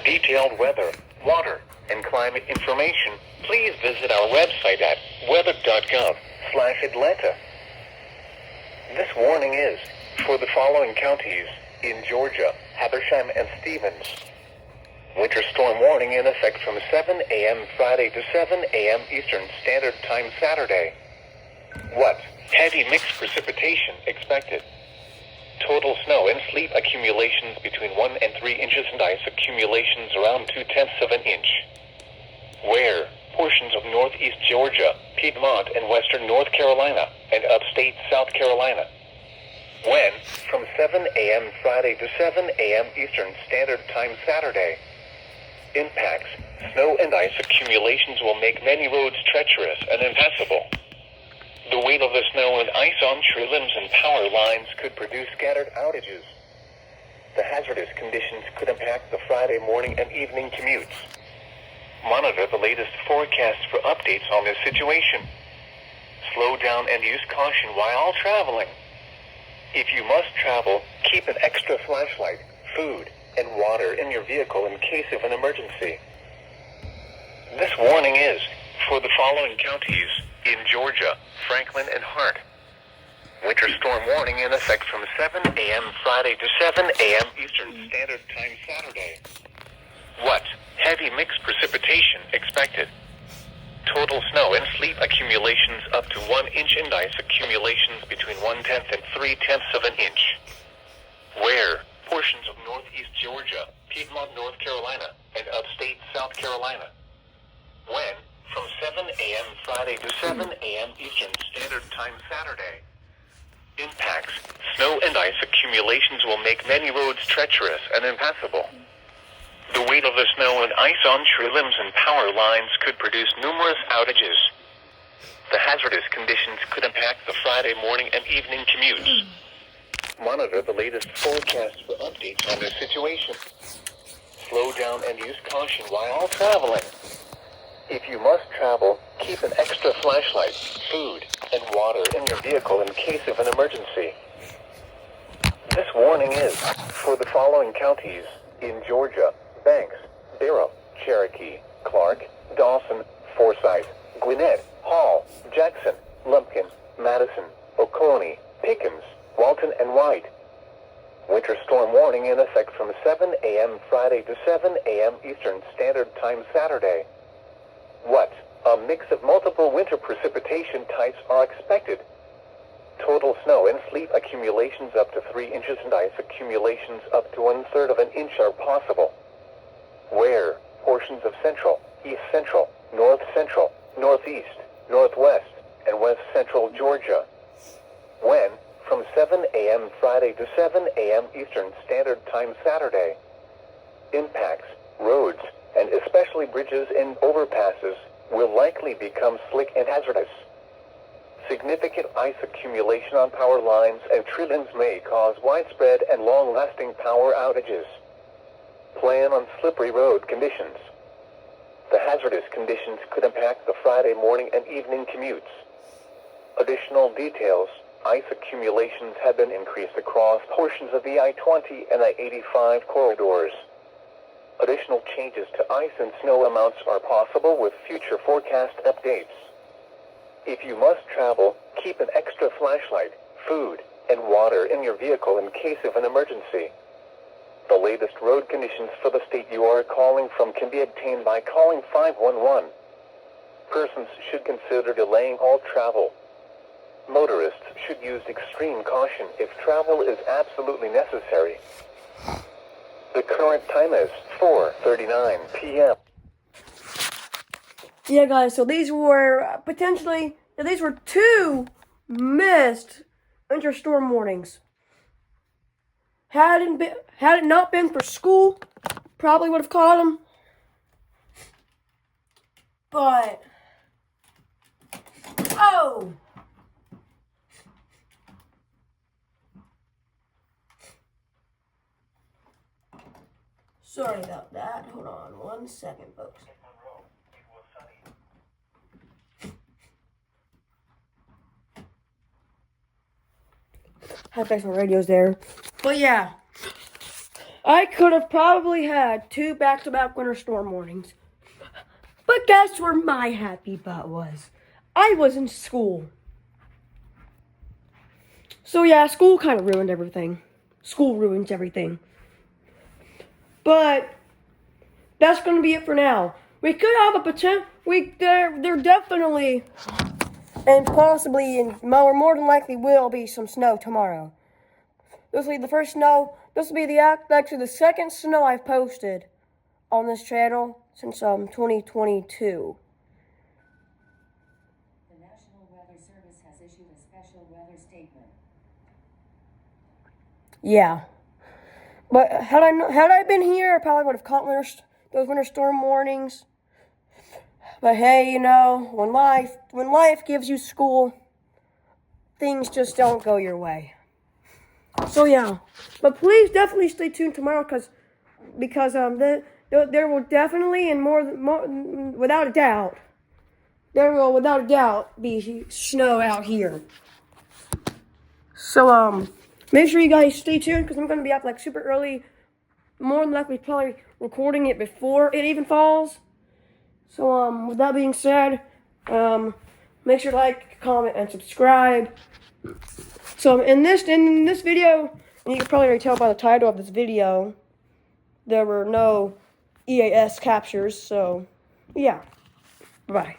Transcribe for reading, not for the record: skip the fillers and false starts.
detailed weather, water, and climate information, please visit our website at weather.gov/Atlanta. This warning is for the following counties in Georgia, Habersham, and Stevens. Winter storm warning in effect from 7 a.m. Friday to 7 a.m. Eastern Standard Time Saturday. What? Heavy mixed precipitation expected. Total snow and sleet accumulations between 1 and 3 inches and ice accumulations around 0.2 of an inch. Where? Portions of northeast Georgia, Piedmont, and western North Carolina, and upstate South Carolina. When? From 7 a.m. Friday to 7 a.m. Eastern Standard Time Saturday. Impacts. Snow and ice accumulations will make many roads treacherous and impassable. The weight of the snow and ice on tree limbs and power lines could produce scattered outages. The hazardous conditions could impact the Friday morning and evening commutes. Monitor the latest forecasts for updates on this situation. Slow down and use caution while traveling. If you must travel, keep an extra flashlight, food, and water in your vehicle in case of an emergency. This warning is for the following counties in Georgia, Franklin, and Hart. Winter storm warning in effect from 7 a.m. Friday to 7 a.m. Eastern Standard Time Saturday. What? Heavy mixed precipitation expected. Total snow and sleet accumulations up to 1 inch and ice accumulations between 1/10 and 3/10 of an inch. Where? Portions of northeast Georgia, Piedmont, North Carolina, and upstate South Carolina. When? From 7 a.m. Friday to 7 a.m. Eastern Standard Time Saturday. Impacts. Snow and ice accumulations will make many roads treacherous and impassable. The weight of the snow and ice on tree limbs and power lines could produce numerous outages. The hazardous conditions could impact the Friday morning and evening commutes. Monitor the latest forecasts for updates on this situation. Slow down and use caution while traveling. If you must travel, keep an extra flashlight, food, and water in your vehicle in case of an emergency. This warning is for the following counties in Georgia: Banks, Barrow, Cherokee, Clark, Dawson, Forsyth, Gwinnett, Hall, Jackson, Lumpkin, Madison, Oconee, Pickens, Walton, and White. Winter storm warning in effect from 7 a.m. Friday to 7 a.m. Eastern Standard Time Saturday. What? A mix of multiple winter precipitation types are expected. Total snow and sleet accumulations up to 3 inches and ice accumulations up to 1/3 of an inch are possible. Where? Portions of central, east central, north central, northeast, northwest, and west central Georgia. When? From 7 a.m. Friday to 7 a.m. Eastern Standard Time Saturday. Impacts. Roads, and especially bridges and overpasses, will likely become slick and hazardous. Significant ice accumulation on power lines and tree limbs may cause widespread and long-lasting power outages. Plan on slippery road conditions. The hazardous conditions could impact the Friday morning and evening commutes. Additional details: ice accumulations have been increased across portions of the I-20 and I-85 corridors. Additional changes to ice and snow amounts are possible with future forecast updates. If you must travel, keep an extra flashlight, food, and water in your vehicle in case of an emergency. The latest road conditions for the state you are calling from can be obtained by calling 511. Persons should consider delaying all travel. Motorists should use extreme caution if travel is absolutely necessary. The current time is 4:39 p.m. Yeah, guys, so these were two missed winter storm warnings. Had it not been for school, probably would have caught them. But, oh! Sorry about that. Hold on 1 second, folks. Had to fix my radios there. But yeah. I could have probably had 2 back-to-back winter storm warnings. But guess where my happy butt was? I was in school. So yeah, school kind of ruined everything. School ruins everything. But that's going to be it for now. We could have a potential. There definitely and possibly and more than likely will be some snow tomorrow. This will be the first snow. This will be actually the second snow I've posted on this channel since 2022. The National Weather Service has issued a special weather statement. Yeah, but had I been here, I probably would have caught those winter storm warnings. But hey, you know, when life gives you school, things just don't go your way. So yeah, but please definitely stay tuned tomorrow because there will definitely and more without a doubt be snow out here. So make sure you guys stay tuned because I'm gonna be up like super early. More than likely, probably recording it before it even falls. So with that being said, make sure to like, comment, and subscribe. So in this video, and you can probably already tell by the title of this video, there were no EAS captures. So yeah, bye.